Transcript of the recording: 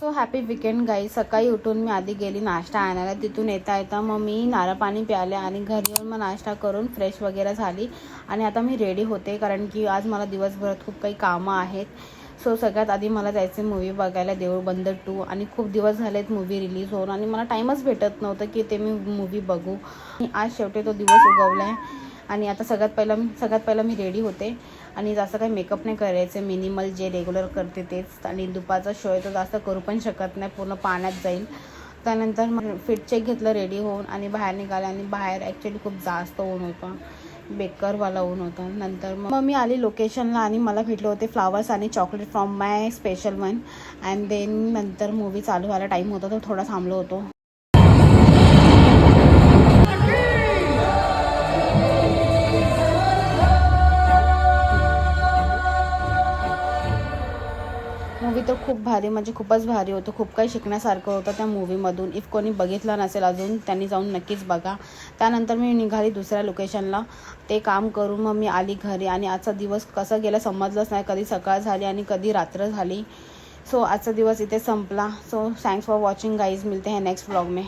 So happy weekend गाई. सकाळी उठून मी आधी गेली नाश्ता आणायला. तिथून येता मग मी नारळ पाणी प्याले आणि घरी येऊन मग नाश्ता करून फ्रेश वगैरे झाली आणि आता मी रेडी होते, कारण की आज मला दिवसभरात खूप काही कामं आहेत. सो सगळ्यात आधी मला जायचे मूवी बघायला, देऊळ बंद 2. आणि खूप दिवस झालेत मूवी रिलीज होऊन आणि मला टाईमच भेटत नव्हतं की ते मी मूवी बघू. आज शेवटी तो दिवस उगवला आहे आणि आता सगळ्यात पहिला मी रेडी होते आणि जास्त काही मेकअप नाही करायचे. मिनिमल जे रेग्युलर करते तेच. आणि दुपारचा शो आहे तो जास्त करू पण शकत नाही, पूर्ण पाण्यात जाईल. त्यानंतर मग फिट चेक घेतलं रेडी होऊन आणि बाहेर निघाले. आणि बाहेर ॲक्च्युली खूप जास्त ऊन होतं, बेकारवाला ऊन होता. नंतर मग मी आली लोकेशनला आणि मला भेटले होते फ्लावर्स आणि chocolate from my special one. And then नंतर मूवी चालू व्हायला टाईम होता तर थोडा थांबलो होतो. मूवी तर खूप भारी, म्हणजे खूपच भारी होतं. खूप काही शिकण्यासारखं होतं त्या मूवीमधून. इफ कोणी बघितलं नसेल अजून त्यांनी जाऊन नक्कीच बघा. त्यानंतर मी निघाली दुसऱ्या लोकेशनला ते काम करून. मग मी आली घरी आणि आजचा दिवस कसा गेला समजलंच नाही. कधी सकाळ झाली आणि कधी रात्र झाली. सो आजचा दिवस इथे संपला. So thanks for watching guys. मिलते हैं नेक्स्ट व्लॉग में.